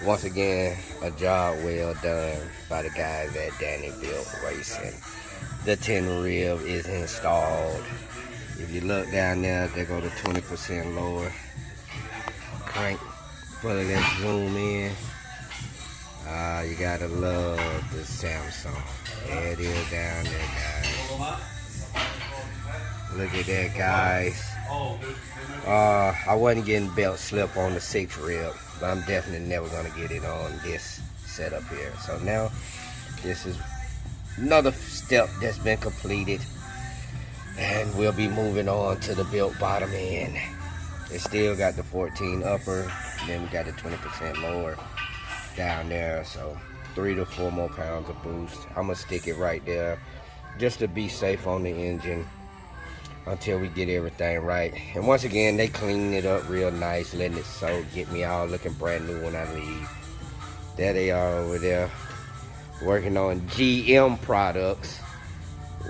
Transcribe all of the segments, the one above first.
Once again, a job well done by the guys at Danny Built Racing. The 10 rib is installed. If you look down there, they go to 20% lower. Crank, but let's zoom in. You gotta love the Samsung. There it is down there, guys. Look at that, guys. I wasn't getting belt slip on the 6 rib, but I'm definitely never gonna get it on this setup here. So now this is another step that's been completed, and we'll be moving on to the built bottom end. It still got the 14 upper, then we got the 20% lower down there, so 3 to 4 more pounds of boost. I'm gonna stick it right there just to be safe on the engine until we get everything right. And once again, they clean it up real nice, letting it soak, get me all looking brand new when I leave. There they are over there working on GM products,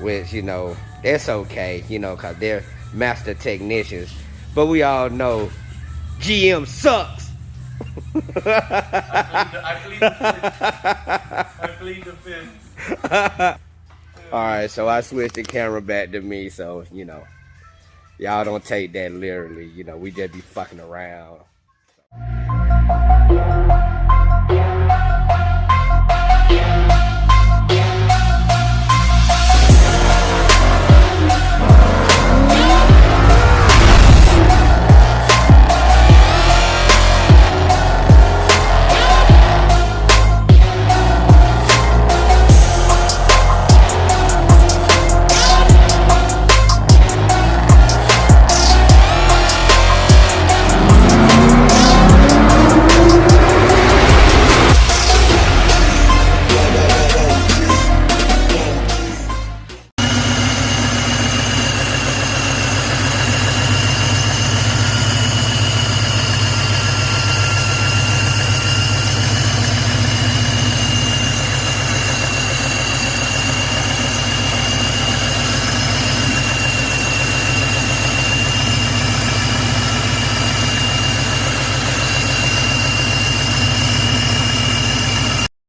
which, you know, it's okay, you know, because they're master technicians, but we all know GM sucks. I plead the fifth. Alright, so I switched the camera back to me, so, you know, y'all don't take that literally, you know, we just be fucking around.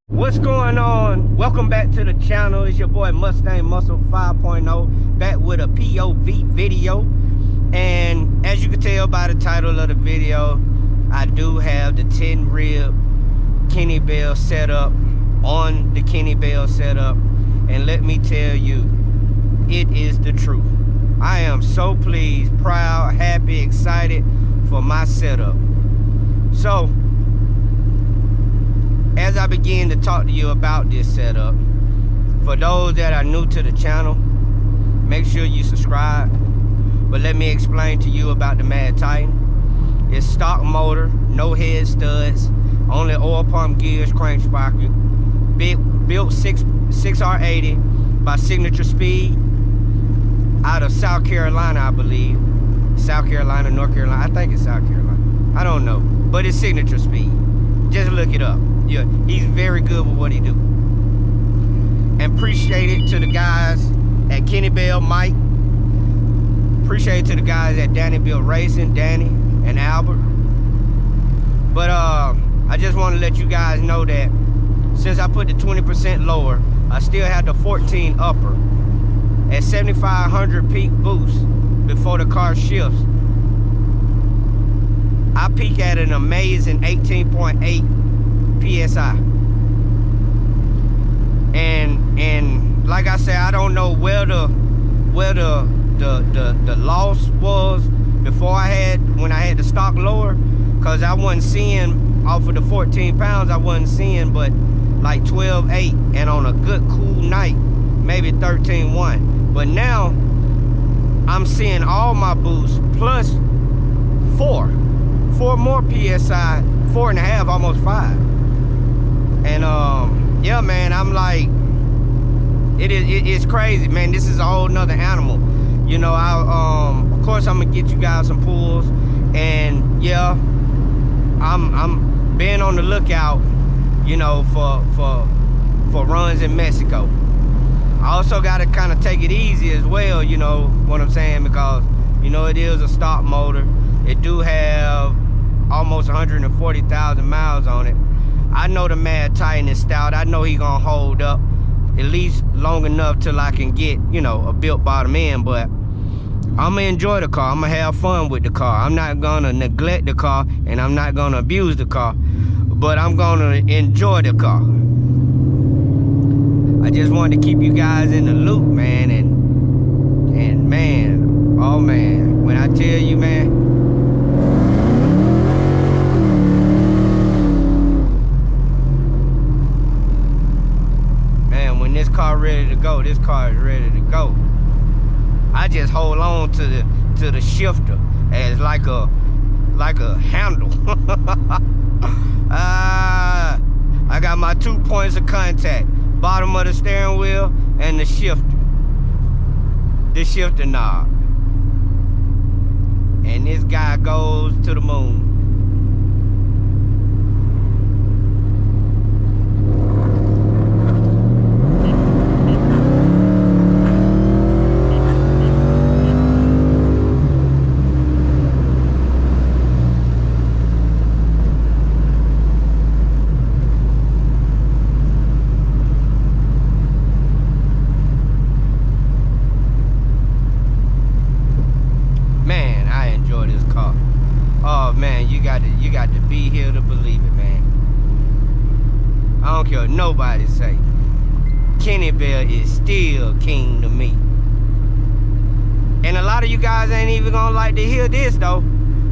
What's going on? Welcome back to the channel. It's your boy Mustang Muscle 5.0 back with a POV video. And as you can tell by the title of the video, I do have the 10 rib Kenne bell setup on the Kenne bell setup. And let me tell you, it is the truth. I am so pleased, proud, happy, excited for my setup. So as I begin to talk to you about this setup, for those that are new to the channel, make sure you subscribe. But let me explain to you about the Mad Titan. It's stock motor, no head studs, only oil pump gears, crank sprocket, built 6R80 by Signature Speed out of South Carolina, I believe. South Carolina, North Carolina, I think it's South Carolina. I don't know, but it's Signature Speed. Just look it up. Yeah, he's very good with what he do. And appreciate it to the guys at Kenne Bell, Mike. Appreciate it to the guys at Danny Built Racing, Danny and Albert. But I just want to let you guys know that since I put the 20% lower, I still have the 14 upper at 7,500 peak boost before the car shifts. I peak at an amazing 18.8 PSI. And like I said, I don't know where the loss was before when I had the stock lower, because I wasn't seeing off of the 14 pounds, I wasn't seeing but like 12.8, and on a good cool night maybe 13.1. But now I'm seeing all my boosts plus 4 more PSI, 4.5, almost 5. And yeah, man, I'm like, it's crazy, man. This is a whole nother animal. You know, of course I'm gonna get you guys some pulls, and yeah, I'm being on the lookout, you know, for runs in Mexico. I also gotta kind of take it easy as well, you know what I'm saying, because you know it is a stock motor. It do have almost 140,000 miles on it. I know the man tight and stout. I know he gonna hold up at least long enough till I can get, you know, a built bottom end. But I'm gonna enjoy the car. I'm gonna have fun with the car. I'm not gonna neglect the car, and I'm not gonna abuse the car, but I'm gonna enjoy the car. I just wanted to keep you guys in the loop, man, and man, oh man, when I tell you, man, when this car ready to go, this car is ready to go. I just hold on to the shifter as like a handle. I got my 2 points of contact: bottom of the steering wheel and the shifter knob. And this guy goes to the moon. You got to be here to believe it, man. I don't care what nobody say. Kenne is still king to me. And a lot of you guys ain't even gonna like to hear this though.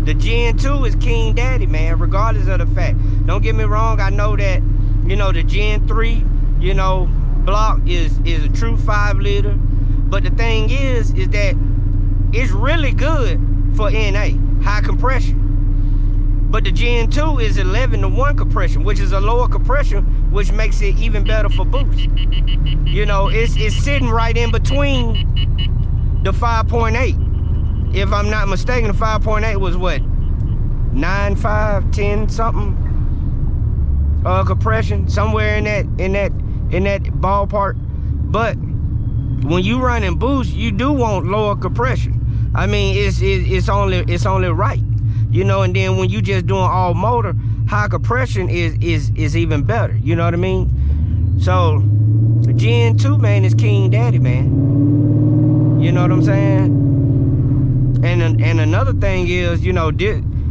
The Gen 2 is King Daddy, man, regardless of the fact. Don't get me wrong, I know that, you know, the Gen 3, you know, block is a true 5-liter. But the thing is that it's really good for NA, high compression. But the Gen 2 is 11-to-1 compression, which is a lower compression, which makes it even better for boost. You know, it's sitting right in between the 5.8. If I'm not mistaken, the 5.8 was what? 9.5, 10 something compression, somewhere in that ballpark. But when you run in boost, you do want lower compression. I mean, it's only right. You know, and then when you just doing all motor, high compression is even better. You know what I mean? So the Gen 2, man, is King Daddy, man. You know what I'm saying? And another thing is, you know,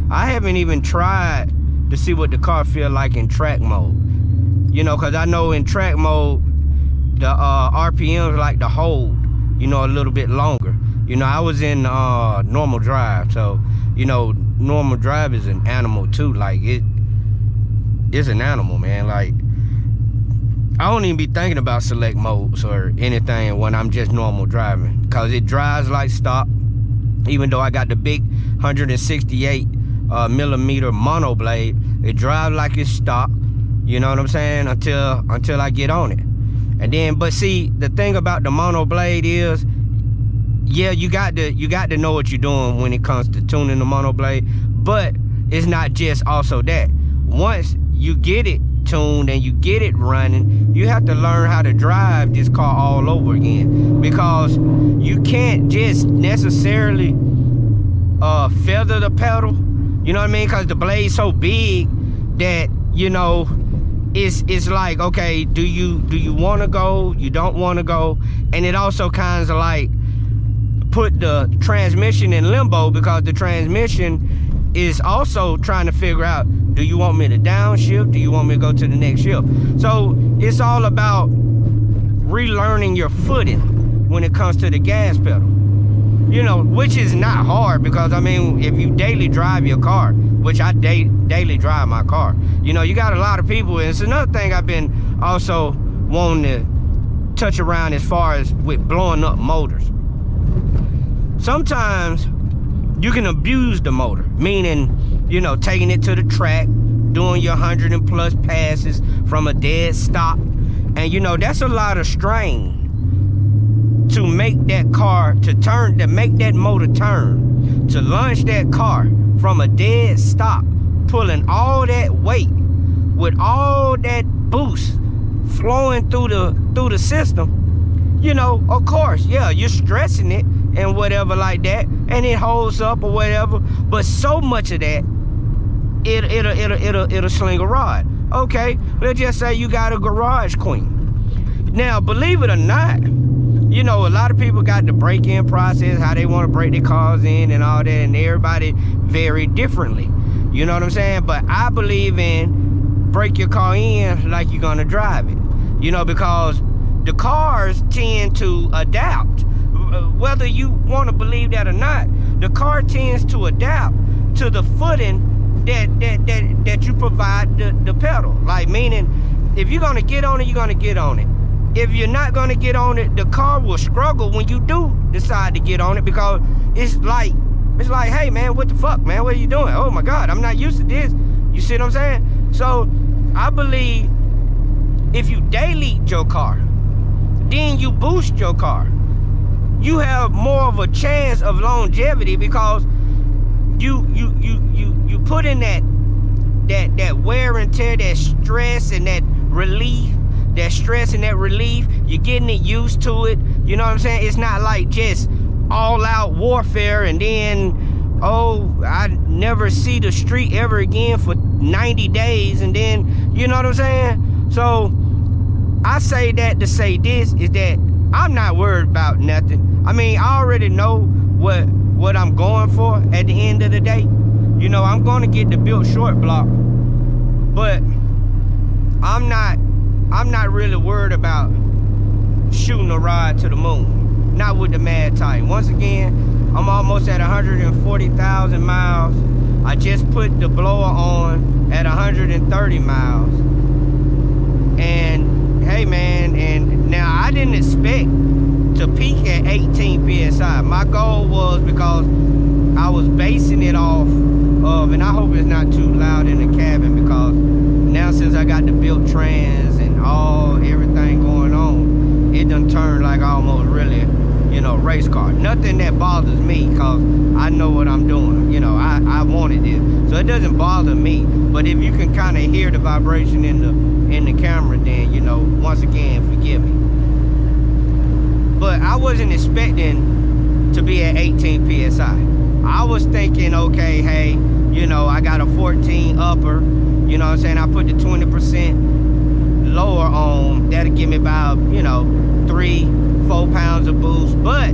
I haven't even tried to see what the car feel like in track mode. You know, cause I know in track mode the RPMs like to hold, you know, a little bit longer. You know, I was in normal drive, so you know, normal drive is an animal too. Like it's an animal, man. Like I don't even be thinking about select modes or anything when I'm just normal driving, cause it drives like stock. Even though I got the big 168 millimeter mono blade, it drives like it's stock. You know what I'm saying? Until I get on it. And then, but see, the thing about the mono blade is, yeah, you got to know what you're doing when it comes to tuning the mono blade. But it's not just also that. Once you get it tuned and you get it running, you have to learn how to drive this car all over again, because you can't just necessarily feather the pedal. You know what I mean? Because the blade's so big that, you know, it's like, okay, do you want to go? You don't want to go? And it also kind of like put the transmission in limbo, because the transmission is also trying to figure out, do you want me to downshift? Do you want me to go to the next shift? So it's all about relearning your footing when it comes to the gas pedal. You know, which is not hard, because I mean, if you daily drive your car, which I daily drive my car, you know, you got a lot of people, and it's another thing I've been also wanting to touch around as far as with blowing up motors. Sometimes you can abuse the motor, meaning, you know, taking it to the track, doing your 100+ passes from a dead stop, and you know, that's a lot of strain to make that car to make that motor turn, to launch that car from a dead stop, pulling all that weight with all that boost flowing through the system. You know, of course, yeah, you're stressing it and whatever like that, and it holds up or whatever, but so much of that it'll sling a rod. Okay, let's just say you got a garage queen. Now, believe it or not, you know, a lot of people got the break-in process, how they want to break their cars in and all that, and everybody vary differently. You know what I'm saying? But I believe in break your car in like you're gonna drive it. You know, because the cars tend to adapt. Whether you want to believe that or not, the car tends to adapt to the footing that you provide the pedal. Like, meaning, if you're gonna get on it, you're gonna get on it. If you're not gonna get on it, the car will struggle when you do decide to get on it, because it's like, hey man, what the fuck, man? What are you doing? Oh my God, I'm not used to this. You see what I'm saying? So I believe if you delete your car, then you boost your car, you have more of a chance of longevity, because you put in that wear and tear, that stress and that relief. That stress and that relief, you're getting it used to it. You know what I'm saying? It's not like just all out warfare and then, oh, I never see the street ever again for 90 days. And then, you know what I'm saying? So I say that to say this, is that I'm not worried about nothing. I mean, I already know what I'm going for at the end of the day. You know, I'm going to get the built short block, but I'm not really worried about shooting a ride to the moon. Not with the Mad Titan. Once again, I'm almost at 140,000 miles. I just put the blower on at 130 miles. And hey man, and now I didn't expect to peak at 18 PSI. My goal was, because I was basing it off of, and I hope it's not too loud in the cabin, because now since I got the built trans and everything going on, it done turned like almost really, you know, race car. Nothing that bothers me, because I know what I'm doing. You know, I wanted it, so it doesn't bother me. But if you can kind of hear the vibration in the camera, then, you know, once again, forgive me. But I wasn't expecting to be at 18 PSI. I was thinking, okay, hey, you know, I got a 14 upper, you know what I'm saying? I put the 20% lower on, that'll give me about, you know, 3-4 pounds of boost. But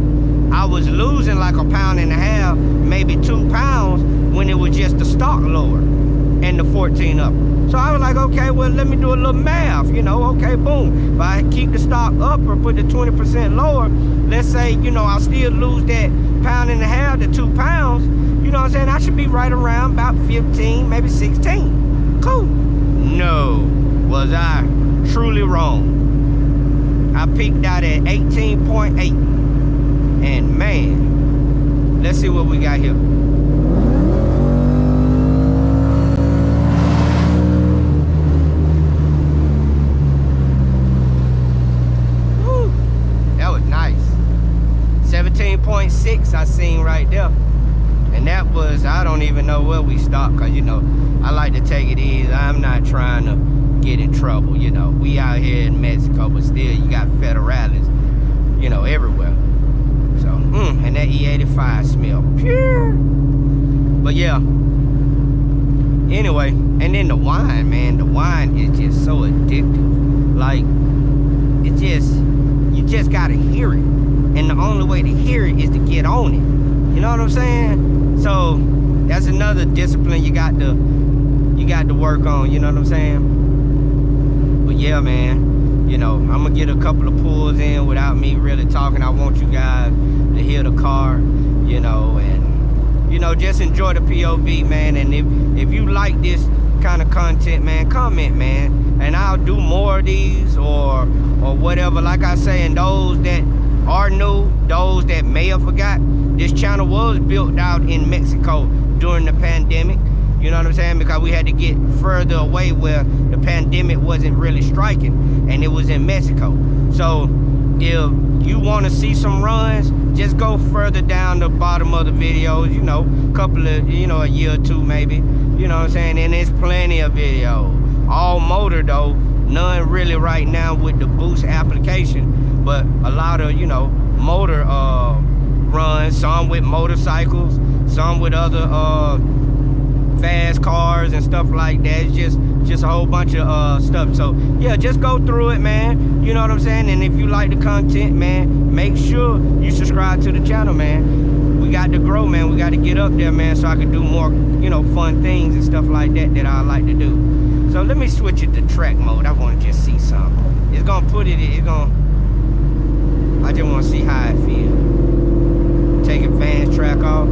I was losing like 1.5 pounds, maybe 2 pounds, when it was just the stock lower and the 14 upper. So I was like, okay, well, let me do a little math, you know, okay, boom. If I keep the stock up or put the 20% lower, let's say, you know, I'll still lose that 1.5 pounds to 2 pounds, you know what I'm saying? I should be right around about 15, maybe 16. Cool. No, was I truly wrong. I peaked out at 18.8. And man, let's see what we got here. Woo, that was nice. 17.6 I seen right there. And that was, I don't even know where we stopped, because, you know, I like to take it easy. I'm not trying to get in trouble, you know. We out here in Mexico, but still, you got federales, you know, everywhere. So, and that E85 smell, pure. But yeah. Anyway, and then the wine, man. The wine is just so addictive. Like, it just, you just gotta hear it. And the only way to hear it is to get on it. You know what I'm saying? So that's another discipline you got to work on, you know what I'm saying? But yeah, man, you know, I'm gonna get a couple of pulls in without me really talking. I want you guys to hear the car, you know, and, you know, just enjoy the POV, man. And if you like this kind of content, man, comment, man, and I'll do more of these or whatever. Like I say, and those that are new, those that may have forgot, this channel was built out in Mexico during the pandemic. You know what I'm saying? Because we had to get further away where the pandemic wasn't really striking, and it was in Mexico. So if you want to see some runs, just go further down the bottom of the videos, you know, couple of, you know, a year or two maybe. You know what I'm saying? And there's plenty of videos. All motor though, none really right now with the boost application, but a lot of, you know, motor runs, some with motorcycles, some with other fast cars and stuff like that. It's just a whole bunch of stuff. So yeah, just go through it, man. You know what I'm saying? And if you like the content, man, make sure you subscribe to the channel, man. We got to grow, man. We got to get up there, man, so I can do more, you know, fun things and stuff like that I like to do. So let me switch it to track mode. I want to just see something. It's gonna put it. It's gonna. I just want to see how it feels. Take advanced track off.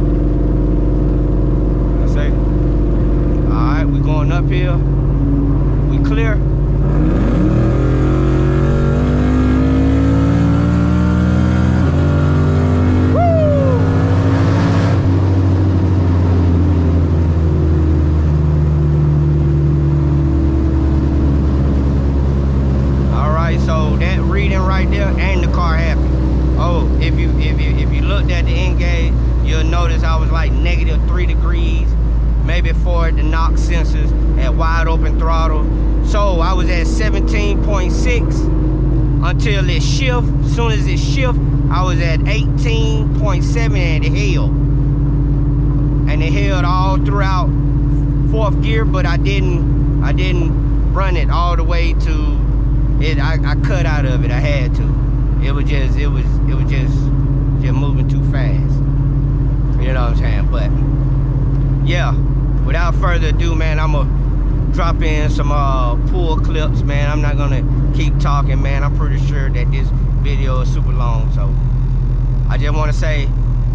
I say. All right, we going up here. We clear. Right there, and the car happy. Oh, if you looked at the engage, you'll notice I was like -3 degrees, maybe for the knock sensors at wide open throttle. So I was at 17.6 until it shift. As soon as it shift, I was at 18.7 and it held. And it held all throughout 4th gear, but I didn't run it all the way to it. I cut out of it. I had to. It was just moving too fast. You know what I'm saying? But yeah, without further ado, man, I'm gonna drop in some pull clips, man. I'm not gonna keep talking, man. I'm pretty sure that this video is super long, so I just want to say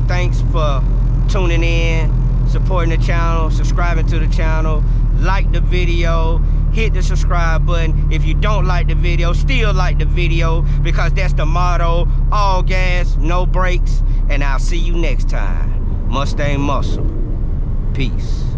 thanks for tuning in, supporting the channel, subscribing to the channel, like the video, hit the subscribe button. If you don't like the video, still like the video, because that's the motto: all gas, no brakes. And I'll see you next time. Mustang Muscle. Peace.